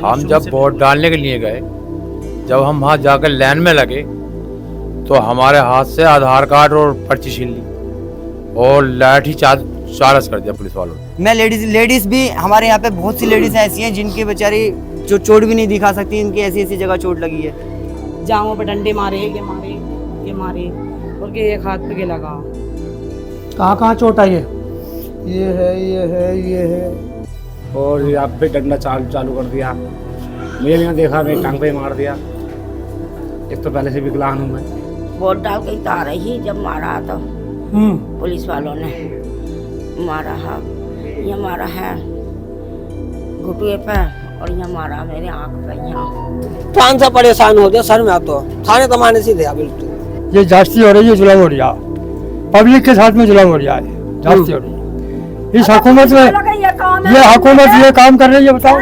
हम जब वोट डालने के लिए गए, जब हम वहाँ जाकर लाइन में लगे तो हमारे हाथ से आधार कार्ड और पर्ची छीन ली और लाठी चार्ज कर दिया पुलिस वालों ने। मैं लेडीज भी हमारे यहाँ पे बहुत सी लेडीज ऐसी हैं जिनकी बेचारी जो चोट भी नहीं दिखा सकती, इनकी ऐसी ऐसी जगह चोट लगी है। जांघों पे डंडे मारे, ये मारे और एक हाथ पे लगा। कहाँ चोट आई है? ये है और यहाँ पे डंडा चालू कर दिया। मैंने यहाँ देखा, मैं टांग पे मार दिया। एक तो पहले से विकलांग हूँ मैं। वोट डाल के आ रही जब मारा तो पुलिस वालों ने मारा है, ये मारा है घुटुए पे और ये मारा मेरे आँख पे। यहाँ प्राण से परेशान हो गया, सर में तो थाने तमाने से दिया बिल्कुल। ये जास्ती हो रही है, जुल्म हो रहा, पब्लिक के साथ में जुल्म हो रहा है, जास्ती हो रही है। इस हुकूमत में ये हुकूमत ये काम कर रही है, बताओ।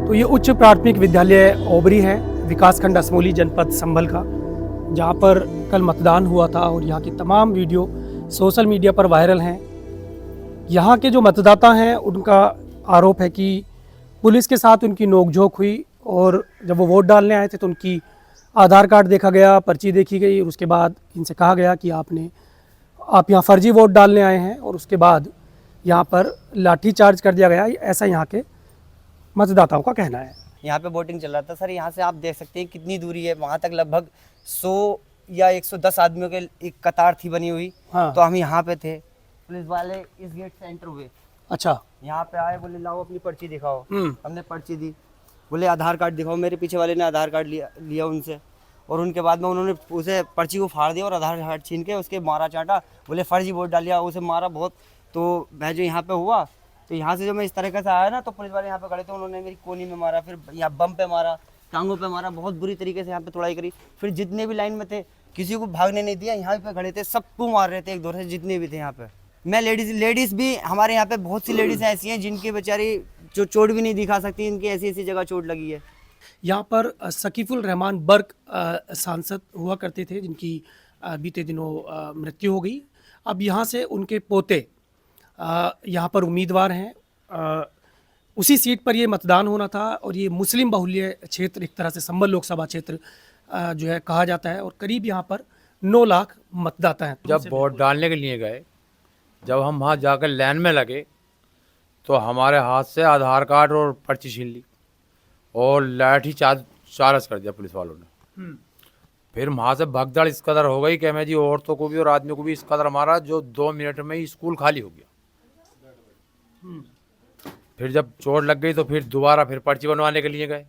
तो ये उच्च प्राथमिक विद्यालय ओबरी है, विकासखंड असमोली, जनपद संभल का, जहाँ पर कल मतदान हुआ था और यहाँ की तमाम वीडियो सोशल मीडिया पर वायरल हैं। यहाँ के जो मतदाता हैं उनका आरोप है कि पुलिस के साथ उनकी नोकझोंक हुई और जब वो वोट डालने आए थे तो उनकी आधार कार्ड देखा गया, पर्ची देखी गई और उसके बाद इनसे कहा गया कि आप यहाँ फर्जी वोट डालने आए हैं और उसके बाद यहाँ पर लाठी चार्ज कर दिया गया। ऐसा यहाँ के मतदाताओं का कहना है। यहाँ पे वोटिंग चल रहा था सर, यहाँ से आप देख सकते हैं कितनी दूरी है, वहाँ तक लगभग 100 या 110 आदमियों के एक कतार थी बनी हुई। हाँ। तो हम यहाँ पे थे, पुलिस वाले इस गेट से एंटर हुए। अच्छा, यहाँ पे आए, बोले लाओ अपनी पर्ची दिखाओ। हमने पर्ची दी, बोले आधार कार्ड दिखाओ। मेरे पीछे वाले ने आधार कार्ड लिया उनसे और उनके बाद में उन्होंने उसे पर्ची को फाड़ दिया और आधार कार्ड छीन के उसके मारा चाटा, बोले फर्जी वोट डाल दिया, उसे मारा बहुत। तो मैं जो यहाँ पे हुआ तो यहाँ से जो मैं इस तरीके से आया ना तो पुलिस वाले यहाँ पे खड़े थे, उन्होंने मेरी कोनी में मारा, फिर यहाँ बम पे मारा, टांगों पे मारा, बहुत बुरी तरीके से यहाँ पे तोड़ाई करी। फिर जितने भी लाइन में थे किसी को भागने नहीं दिया, यहाँ पे खड़े थे, सबको मार रहे थे एक दौर से, जितने भी थे यहाँ पे। मैं लेडीज भी हमारे यहाँ पे बहुत सी लेडीज ऐसी हैं जिनकी बेचारी जो चोट भी नहीं दिखा सकती, इनकी ऐसी ऐसी जगह चोट लगी है। यहाँ पर सकीफुल रहमान बर्क सांसद हुआ करते थे जिनकी बीते दिनों मृत्यु हो गई। अब यहाँ से उनके पोते यहाँ पर उम्मीदवार हैं। उसी सीट पर ये मतदान होना था और ये मुस्लिम बहुल्य क्षेत्र, एक तरह से संभल लोकसभा क्षेत्र जो है कहा जाता है और करीब यहाँ पर 9 लाख मतदाता हैं। जब वोट डालने के लिए गए, जब हम वहाँ जाकर लाइन में लगे तो हमारे हाथ से आधार कार्ड और पर्ची छीन ली और लाठी चार्ज कर दिया पुलिस वालों ने। फिर वहाँ से भगदड़ इस कदर हो गई कि मैं जी औरतों को भी और आदमियों को भी इस कदर मारा जो 2 मिनट में ही स्कूल खाली हो गया। फिर जब चोट लग गई तो फिर दोबारा फिर पर्ची बनवाने के लिए गए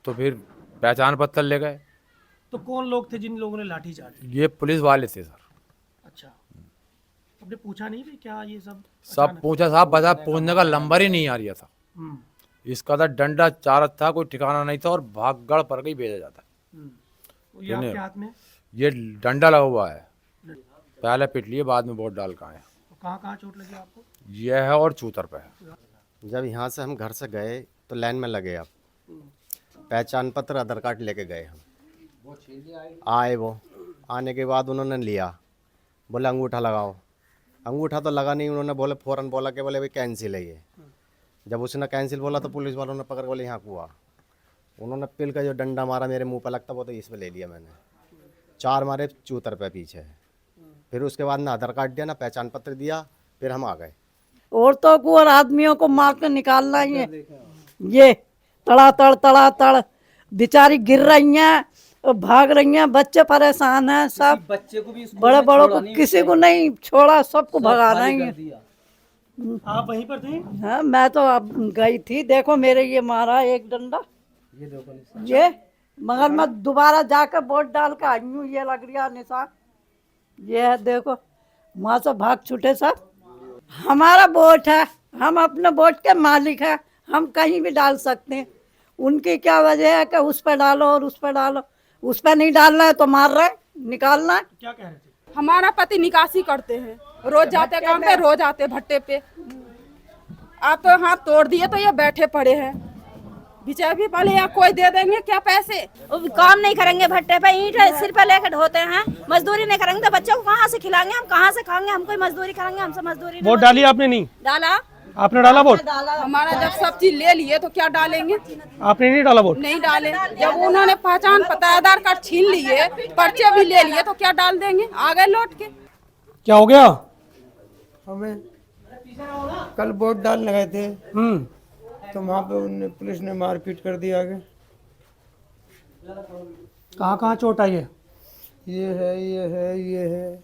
तो फिर पहचान पत्र ले गए। तो कौन लोग थे जिन लोगों ने लाठी चार्ज? ये पुलिस वाले थे सर। अच्छा, आपने पूछा नहीं भी क्या ये सब पूछा साहब, बता पूछने का नंबर ही नहीं आ रहा था। इस कदर डंडा चार्ज था, कोई ठिकाना नहीं था और भागगड़ पर गई भेजा जाता। ये आपके हाथ में ये डंडा लगा हुआ है, पहले पिट लिए बाद में वोट डाल कर आए। तो कहाँ चोट लगी आपको? यह है और चूतर पे है। जब यहाँ से हम घर से गए तो लाइन में लगे, आप पहचान पत्र आधार कार्ड लेके गए, हम आए, वो आने के बाद उन्होंने लिया, बोले अंगूठा लगाओ। अंगूठा तो लगा नहीं, उन्होंने बोले फ़ौरन बोला कि बोले भाई कैंसिल है ये। जब उसने कैंसिल बोला तो पुलिस वालों ने पकड़ बोले यहाँ कुआ। उन्होंने पिल का जो डंडा मारा मेरे मुंह पर लगता वो तो इस पे ले लिया मैंने, 4 मारे चूतर पे पीछे। फिर उसके बाद ना आधार कार्ड दिया ना पहचान पत्र दिया, फिर हम आ गए। औरतों को और आदमियों को मार कर निकालना ही है। ये तड़ा बेचारी गिर रही हैं, भाग रही हैं, बच्चे परेशान हैं, सब बच्चे को भी बड़े बड़ों को किसी को नहीं छोड़ा, सबको भगाना ही है। आप वहीं पर थे? हाँ, मैं तो अब गई थी, देखो मेरे ये मारा एक डंडा, ये मगर मैं दोबारा जाकर वोट डाल के आई हूँ, ये लग रहा निशान, ये है देखो, वहाँ से भाग छूटे सब। हमारा वोट है, हम अपने वोट के मालिक हैं, हम कहीं भी डाल सकते हैं। उनकी क्या वजह है कि उस पर डालो और उस पर डालो, उस पर नहीं डालना है तो मार रहे, निकालना है। क्या कह रहे थे? हमारा पति निकासी करते हैं, रोज जाते काम पे, रोज आते भट्टे पे। आप तो हाथ तोड़ दिए तो ये बैठे पड़े हैं। बिचार भी पहले या कोई दे देंगे क्या पैसे। वो काम नहीं करेंगे, भट्टे पे ईंट सिर पे लेकर ढोते हैं, मजदूरी नहीं करेंगे तो बच्चों को कहाँ से खिलाएंगे, हम कहाँ से खाएंगे, हम कोई मजदूरी करेंगे, हमसे मजदूरी वोट डाली आपने? नहीं डाला। आपने डाला वोट? हमारा जब सब चीज ले लिए तो क्या डालेंगे, आपने नहीं डाला वोट? नहीं डाले। जब उन्होंने पहचान पता आधार कार्ड छीन लिए, पर्चे भी ले लिए तो क्या डाल देंगे, आ गए लौट के। क्या हो गया? हमें कल वोट डालने गए थे तो वहाँ पे उन्हें पुलिस ने मारपीट कर दिया आगे। कहाँ कहाँ चोट आई है? ये है, ये है, ये है।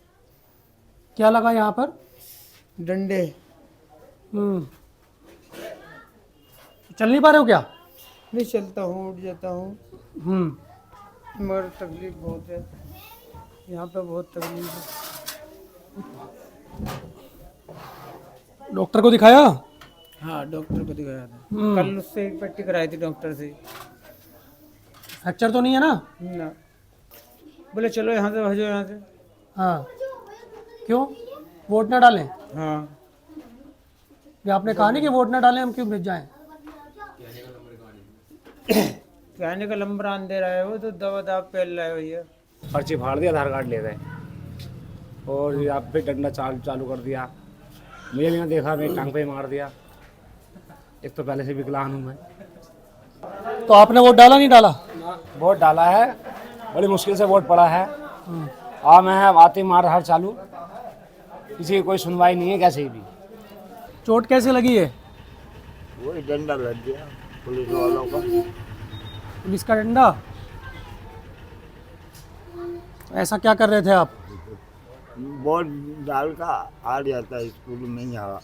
क्या लगा यहाँ पर? डंडे। चल नहीं पा रहे हो क्या? नहीं चलता हूँ, उठ जाता हूँ, मगर तकलीफ बहुत है यहाँ पे, बहुत तकलीफ है। डॉक्टर को दिखाया? हाँ डॉक्टर को दिखाया था कल, उससे एक पट्टी कराई थी डॉक्टर से। फ्रैक्चर तो नहीं है ना? ना, बोले चलो यहाँ से भजो यहाँ से। हाँ, क्यों वोट ना डालें? हाँ, ये आपने कहा नहीं कि वोट ना डालें, हम क्यों भेज जाएं? कहने का नंबर आन दे रहा है वो, तो दवा दाव पेल रहा है भैया। पर्ची फाड़ दिया, आधार कार्ड ले गए और यहाँ पे डंडा चालू कर दिया। मुझे भी ना देखा, मैं टांग पे ही मार दिया। एक तो पहले से विकलांग हूँ मैं। तो आपने वोट डाला नहीं डाला? वोट डाला है, बड़ी मुश्किल से वोट पड़ा है। मैं आते मार हर चालू, किसी की कोई सुनवाई नहीं है कैसे भी। चोट कैसे लगी है? वही डंडा लग गया पुलिस वालों का। पुलिस का डंडा? ऐसा क्या कर रहे थे आप? वोट डाल का आ गया था स्कूल में ही। हाँ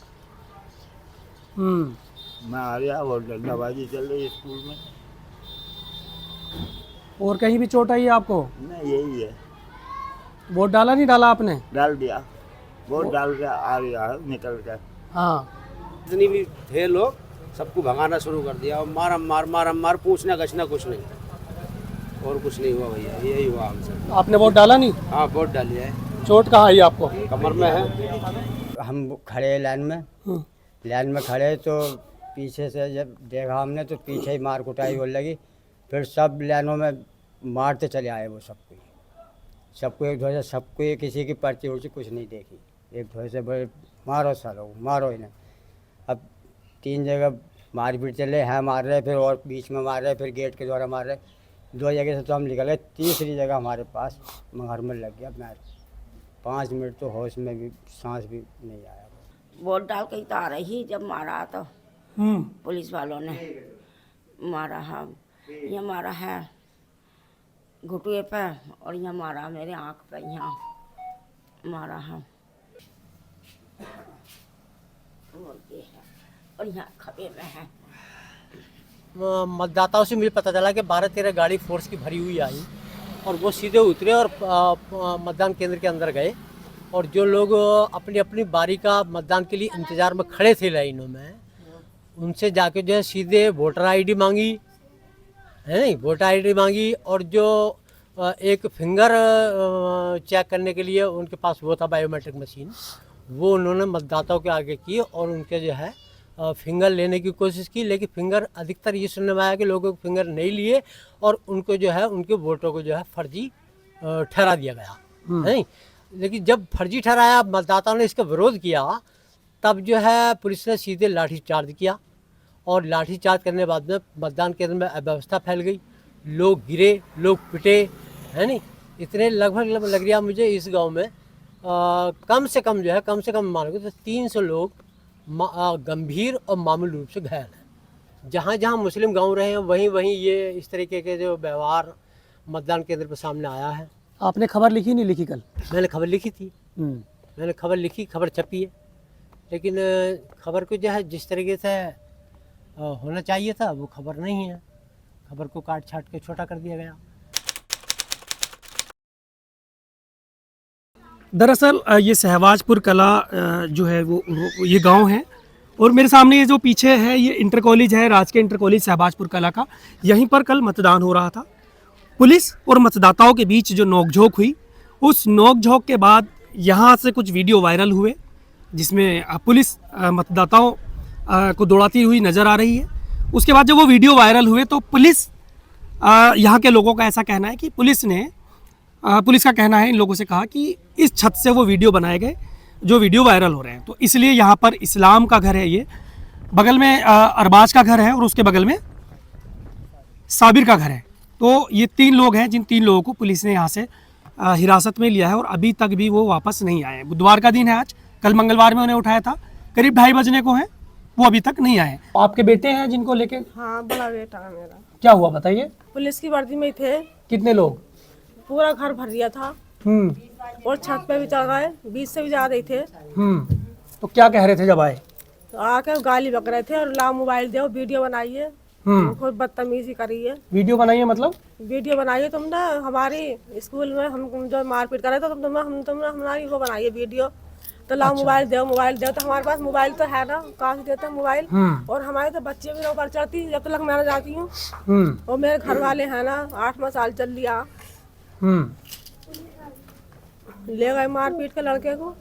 मैं आ गया, वो डंडाबाजी चल रही स्कूल में। और कहीं भी चोट आई है आपको? नहीं, यही है। वोट डाला नहीं डाला आपने? डाल दिया, वोट डाल के आ गया निकल कर। हाँ, जितनी भी थे लोग सबको भगाना शुरू कर दिया, और मार पूछना गछना कुछ नहीं, और कुछ नहीं हुआ भैया, यही हुआ हमसे। आपने वोट डाला नहीं? हाँ वोट डालिए है। चोट कहाँ आई आपको? कमर में है। हम खड़े लाइन में खड़े तो पीछे से जब देखा हमने तो पीछे ही मार कुटाई होने लगी। फिर सब लाइनों में मारते चले आए वो सबको एक धोए से, सबको किसी की पर्ची उर्ची कुछ नहीं देखी, एक धोए से बोले मारो सालो, मारो इन्हें। अब 3 जगह मारपीट चले हैं, मार रहे, फिर और बीच में मार रहे, फिर गेट के द्वारा मार रहे। 2 जगह से तो हम निकले, तीसरी जगह हमारे पास मगर में लग गया। मैं 5 मिनट तो होश में भी सांस भी नहीं आया। वोट डाल के ही तो आ रही, जब मारा तो पुलिस वालों ने मारा है, ये मारा है घुटुए पे, और यहाँ मारा मेरे आँख पे, यहाँ मारा है, और ये है, और यहाँ खबे में है। मतदाताओं से मुझे पता चला कि 12-13 गाड़ी फोर्स की भरी हुई आई, और वो सीधे उतरे और मतदान केंद्र के अंदर गए। और जो लोग अपनी अपनी बारी का मतदान के लिए इंतज़ार में खड़े थे लाइनों में, उनसे जाके जो है सीधे वोटर आईडी मांगी, है नहीं, वोटर आईडी मांगी। और जो एक फिंगर चेक करने के लिए उनके पास वो था बायोमेट्रिक मशीन, वो उन्होंने मतदाताओं के आगे की और उनके जो है फिंगर लेने की कोशिश की। लेकिन फिंगर अधिकतर ये सुनने में आया कि लोगों को फिंगर नहीं लिए और उनको जो है उनके वोटों को जो है फर्जी ठहरा दिया गया, है नहीं। लेकिन जब फर्जी ठहराया, मतदाताओं ने इसका विरोध किया, तब जो है पुलिस ने सीधे लाठीचार्ज किया। और लाठीचार्ज करने के बाद में मतदान केंद्र में अव्यवस्था फैल गई, लोग गिरे, लोग पिटे, है नहीं। इतने लगभग लग रहा मुझे इस गांव में कम से कम मानोगे तो 300 लोग गंभीर और मामूली रूप से घायल हैं। जहाँ जहाँ मुस्लिम गांव रहे हैं वहीं ये इस तरीके के जो व्यवहार मतदान केंद्र पर सामने आया है। आपने खबर लिखी नहीं लिखी? कल मैंने खबर लिखी थी, मैंने खबर लिखी, खबर छपी है, लेकिन खबर को जो है जिस तरीके से होना चाहिए था वो खबर नहीं है। खबर को काट छाट के छोटा कर दिया गया। दरअसल ये सहवाजपुर कला जो है वो ये गांव है, और मेरे सामने ये जो पीछे है ये इंटर कॉलेज है, राजकीय इंटर कॉलेज सहवाजपुर कला का। यहीं पर कल मतदान हो रहा था। पुलिस और मतदाताओं के बीच जो नोकझोंक हुई, उस नोकझोंक के बाद यहाँ से कुछ वीडियो वायरल हुए जिसमें पुलिस मतदाताओं को दौड़ाती हुई नज़र आ रही है। उसके बाद जब वो वीडियो वायरल हुए तो पुलिस, यहाँ के लोगों का ऐसा कहना है कि पुलिस का कहना है, इन लोगों से कहा कि इस छत से वो वीडियो बनाए गए जो वीडियो वायरल हो रहे हैं। तो इसलिए यहाँ पर इस्लाम का घर है, ये बगल में अरबाज का घर है और उसके बगल में साबिर का घर है। तो ये 3 लोग हैं जिन 3 लोगों को पुलिस ने यहाँ से हिरासत में लिया है और अभी तक भी वो वापस नहीं आए। बुधवार का दिन है आज, कल मंगलवार में उन्हें उठाया था, करीब 2:30 बजने को हैं, वो अभी तक नहीं आए। आपके बेटे हैं जिनको लेके? हाँ, बड़ा बेटा है मेरा। क्या हुआ बताइए? पुलिस की वर्दी में थे। कितने लोग? पूरा घर भर दिया था और छत पे भी चढ़ गए, 20 से भी ज्यादा ही थे। तो क्या कह रहे थे जब आए? तो आके गाली बक रहे थे और ला मोबाइल दो, वीडियो बनाइए। बहुत बदतमीजी करी है। वीडियो बनाइए मतलब? वीडियो बनाइए तुम ना, हमारी स्कूल में हम जो मारपीट कर रहे थे तुम हमारी वो बनाइए वीडियो। तो लाओ मोबाइल दो, तो हमारे पास मोबाइल तो है ना, कहाँ से देते हैं मोबाइल। और हमारे तो बच्चे भी ऊपर चढ़ती जब तक मैं जाती हूँ। और मेरे घर वाले हैं ना, 8 साल चल लिया, ले गए मारपीट के लड़के को।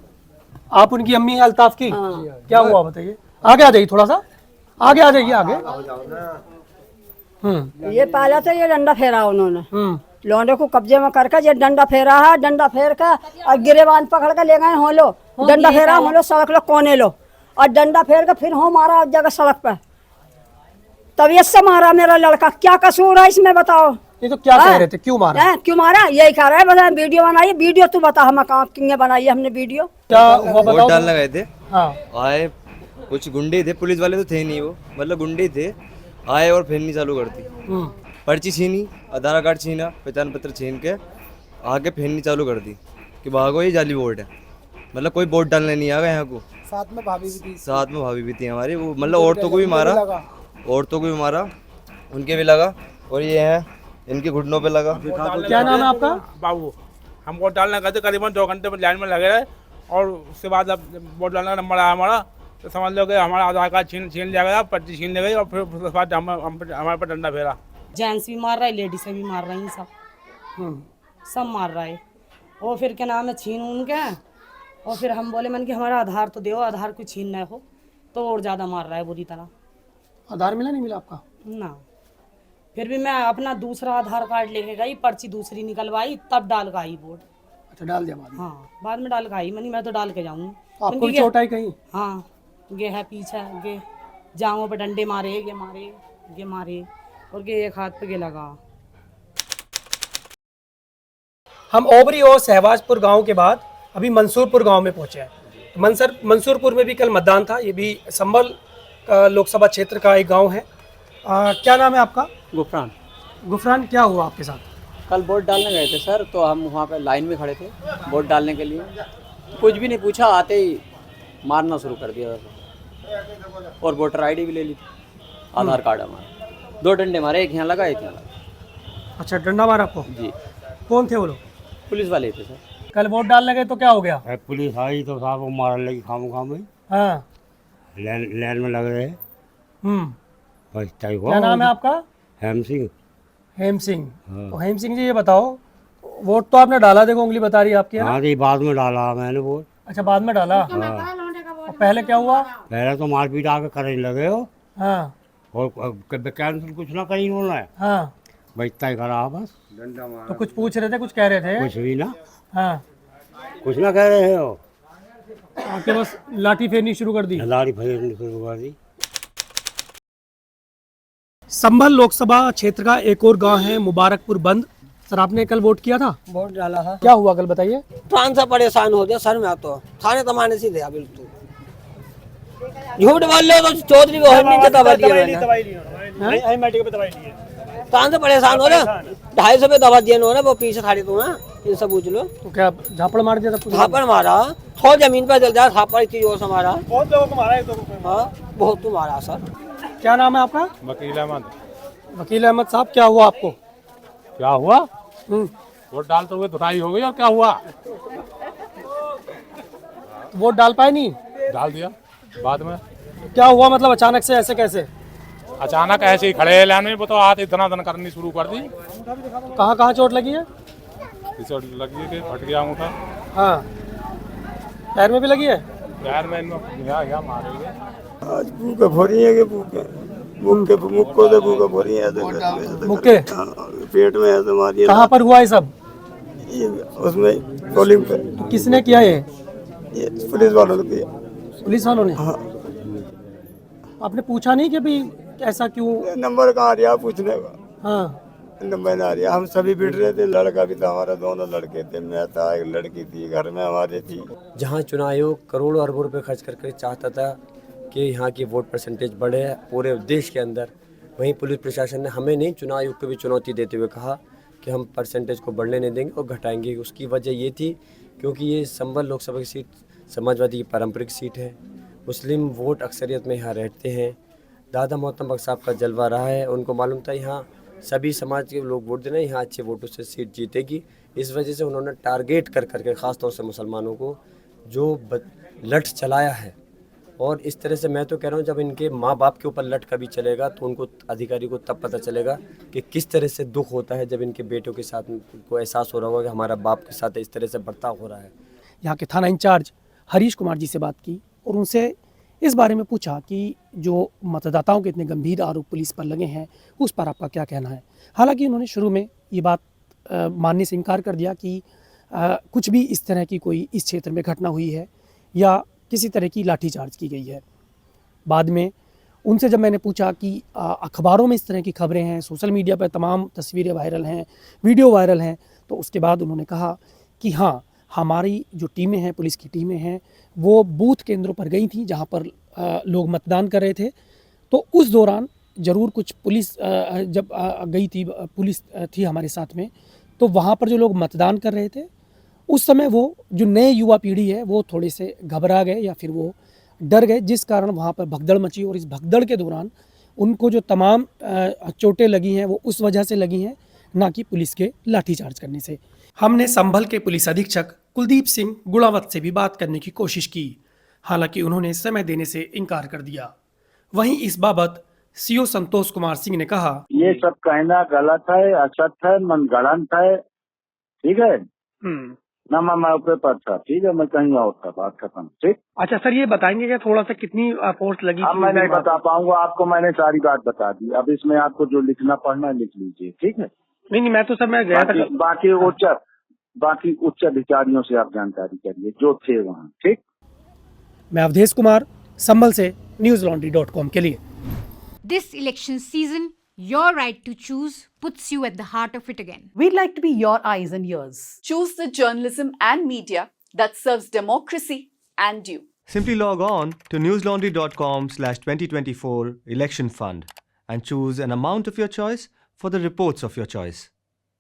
आप उनकी अम्मी है अल्ताफ की? क्या हुआ बताइए? आगे आ जाइए, थोड़ा सा आगे आ जाइए, आगे। ये पहले तो ये डंडा फेरा उन्होंने, लौंडे को कब्जे में करके ये डंडा फेरा है, डंडा फेर के और गिरेबान पकड़ के ले गए। हो लो डंडा फेरा, हो लो सड़क लो, कोने लो, और डंडा फेर के फिर हो मारा जगह सड़क पे, तबीयत से मारा मेरा लड़का। क्या कसूर है इसमें बताओ? ये तो क्या कह रहे थे, क्यों मारा? क्यों मारा यही कह रहा है, बता वीडियो बनाइए। वीडियो तू बता, हम कहाँ किंगे बनाई है हमने वीडियो? क्या हुआ बताओ? वोट डालने गए थे, हाँ। आए कुछ गुंडे थे, पुलिस वाले तो थे नहीं, वो मतलब गुंडे थे। आए और फेरनी चालू कर दी, पर्ची छीनी, आधार कार्ड छीना, पहचान पत्र छीन के आके फेरनी चालू कर दी कि भागो ये जाली वोट है। मतलब कोई वोट डालने नहीं आ गया यहाँ को। साथ में भाभी भी थी। साथ में भाभी भी थी हमारी। वो मतलब औरतों को भी मारा, उनके भी लगा। और ये है, इनके घुटनों पे लगा। क्या नाम है आपका? बाबू। हम वोट डालने गए थे, करीबन 2 घंटे में लाइन में लगे रहे। और उसके बाद अब वोट डालने का नंबर आया हमारा, तो समझ लो कि हमारा आधार कार्ड छीन लिया गया, पर्ची छीन ली गई। और फिर उसके बाद हमारे पर डंडा फेरा। जेंट्स भी मार रहा है, लेडीज भी मार रही हैं, सब मार रहा है। और फिर क्या नाम है, छीन उनके। और फिर हम बोले मन कि हमारा आधार तो दो, आधार कोई छीन ना हो, तो और ज़्यादा मार रहा है बुरी तरह। आधार मिला नहीं मिला आपका? ना, फिर भी मैं अपना दूसरा आधार कार्ड लेके गई, पर्ची दूसरी निकलवाई, तब डाल के आई वोट। अच्छा, डाल दिया बाद में? हाँ, बाद में डाल के आई। मैं तो डाल के जाऊँगी। आपको भी चोट आई कहीं? हाँ, गे है पीछे, गे जांघों पे डंडे मारे, गे मारे और गे एक हाथ पे गे लगा। हम ओबरी और सहवाजपुर गांव के बाद अभी मंसूरपुर गांव में पहुंचे हैं। मंसूरपुर में भी कल मतदान था। ये भी संभल लोकसभा क्षेत्र का एक गांव है। क्या नाम है आपका? गुफरान। गुफरान, क्या हुआ आपके साथ? कल वोट डालने गए थे सर, तो हम वहाँ पे लाइन में खड़े थे वोट डालने के लिए। कुछ भी नहीं पूछा, आते ही मारना शुरू कर दिया और वोटर आईडी भी ले ली, आधार कार्ड हमारा। 2 डंडे मारे, एक यहाँ लगा, एक यहाँ लगा। अच्छा, डंडा मारा आपको? जी। कौन थे वो लोग? पुलिस वाले थे सर। कल वोट डालने गए तो क्या हो गया? पुलिस आई तो साहब वो मारने लगी खामोखा में। हाँ, लाइन में लग रहे हैं। बस टाइप हुआ। क्या नाम है आपका? हेम सिंह। हेम सिंह। तो हेम सिंह जी, ये बताओ, वोट तो आपने डाला, देखो उंगली बता रही है आपकी। हाँ जी, बाद में डाला मैंने वोट। अच्छा, बाद में डाला। हाँ। और पहले क्या हुआ? पहले तो मारपीट आके करने लगे हो। हाँ। और कैंसिल कुछ ना करी उन्होंने। हाँ, भाई तय करा बस। तो कुछ पूछ रहे थे, कुछ कह रहे थे? कुछ भी ना। हाँ, कुछ ना कह रहे हो। आके बस लाठी फेरनी शुरू कर दी। लाठी फेरनी शुरू कर दी। संभल लोकसभा क्षेत्र का एक और गांव है मुबारकपुर बंद। सर, आपने कल वोट किया था? वोट डाला है। क्या हुआ कल बताइए? प्राण से परेशान हो गया सर, मैं तो थाने तमाने से गया। बिल्कुल झूठ बोल लो तो चौधरी को हरनी के दवा दिया मैंने। प्राण से परेशान हो रहे, 250 रुपये दवा दिया उन्होंने, वो पीछे थाड़ी तो ना, इनसे पूछ लो। तो क्या झापड़ मार दिया था? झापड़ मारा, थोड़ा जमीन पर जल जाए, झापड़ इतनी जोर से मारा। बहुत लोगों को मारा है। हाँ, बहुत तो मारा सर। क्या नाम है आपका? वकील अहमद। वकील अहमद साहब, क्या हुआ आपको? क्या हुआ? वोट डालते हुए धुनाई हो गई। और क्या हुआ? वोट डाल पाए नहीं? डाल दिया बाद में। क्या हुआ मतलब अचानक से, ऐसे कैसे? अचानक ऐसे ही खड़े लाइन में, वो तो आते धना धन करनी शुरू कर दी। कहाँ कहाँ चोट लगी है? चोट लगी है, फट गया अंगूठा। हाँ, पैर में भी लगी है? पैर में यहाँ मारे हुए। आज भूखे भोरी है कि भूखे मुक्को से भूखा भरी है मुक्के पेट में है तुम्हारी कहाँ पर हुआ है सब? उसमें ट्रोलिंग पे। तो किसने किया ये? ये पुलिस वालों ने किया। पुलिस वालों ने? हाँ। आपने पूछा नहीं कि भाई ऐसा क्यों? नंबर कहाँ आ रहा पूछने का? हाँ नंबर ना आ रहा। हम सभी बैठ रहे थे, लड़का भी था हमारा, दोनों लड़के थे, मैं था, एक लड़की थी घर में हमारे थी। जहाँ चुनाव आयोग करोड़ों अरबों रुपए खर्च करके चाहता था कि यहाँ की वोट परसेंटेज बढ़े पूरे देश के अंदर, वहीं पुलिस प्रशासन ने हमें नहीं, चुनाव आयोग को भी चुनौती देते हुए कहा कि हम परसेंटेज को बढ़ने नहीं देंगे और घटाएंगे। उसकी वजह ये थी क्योंकि ये संभल लोकसभा की सीट समाजवादी की पारंपरिक सीट है, मुस्लिम वोट अक्सरियत में यहाँ रहते हैं। दादा मोहतरम बख्श साहब का जलवा रहा है, उनको मालूम था यहाँ सभी समाज के लोग वोट देना, यहाँ अच्छे वोटों से सीट जीतेगी। इस वजह से उन्होंने टारगेट कर करके ख़ास तौर से मुसलमानों को जो लठ चलाया है। और इस तरह से मैं तो कह रहा हूँ जब इनके माँ बाप के ऊपर लठ कभी चलेगा तो उनको अधिकारी को तब पता चलेगा कि किस तरह से दुख होता है जब इनके बेटों के साथ को एहसास हो रहा होगा कि हमारा बाप के साथ इस तरह से बर्ताव हो रहा है। यहाँ के थाना इंचार्ज हरीश कुमार जी से बात की और उनसे इस बारे में पूछा कि जो मतदाताओं के इतने गंभीर आरोप पुलिस पर लगे हैं उस पर आपका क्या कहना है। हालांकि उन्होंने शुरू में ये बात मानने से इनकार कर दिया कि कुछ भी इस तरह की कोई इस क्षेत्र में घटना हुई है या किसी तरह की लाठीचार्ज की गई है। बाद में उनसे जब मैंने पूछा कि अखबारों में इस तरह की खबरें हैं, सोशल मीडिया पर तमाम तस्वीरें वायरल हैं, वीडियो वायरल हैं, तो उसके बाद उन्होंने कहा कि हाँ, हमारी जो टीमें हैं, पुलिस की टीमें हैं, वो बूथ केंद्रों पर गई थी जहाँ पर लोग मतदान कर रहे थे। तो उस दौरान ज़रूर कुछ पुलिस जब गई थी, पुलिस थी हमारे साथ में, तो वहाँ पर जो लोग मतदान कर रहे थे उस समय वो जो नए युवा पीढ़ी है वो थोड़े से घबरा गए या फिर वो डर गए, जिस कारण वहाँ पर भगदड़ मची। और इस भगदड़ के दौरान उनको जो तमाम चोटें लगी हैं वो उस वजह से लगी हैं, ना कि पुलिस के लाठीचार्ज करने से। हमने संभल के पुलिस अधीक्षक कुलदीप सिंह गुणावत से भी बात करने की कोशिश की, हालांकि उन्होंने समय देने से इनकार कर दिया। वहीं इस बाबत सीओ संतोष कुमार सिंह ने कहा, ये सब कहना गलत है, असत है, मनगढ़ंत है, ठीक है ना। मैं ऊपर पर था, ठीक है, मैं कहीं और था, बात खत्म, ठीक। अच्छा सर, ये बताएंगे कि थोड़ा सा कितनी फोर्स लगी? अब मैं नहीं बता पाऊंगा आपको, मैंने सारी बात बता दी। अब इसमें आपको जो लिखना पढ़ना लिख लीजिए, ठीक है। नहीं, मैं तो सर मैं गया था। बाकी उच्च अधिकारियों से आप जानकारी करिए जो थे वहाँ, ठीक। मैं अवधेश कुमार, संभल से newslaundry.com के लिए। This election season, your right to choose puts you at the heart of it again. We'd like to be your eyes and ears. Choose the journalism and media that serves democracy and you. Simply log on to newslaundry.com/2024 election fund and choose an amount of your choice for the reports of your choice.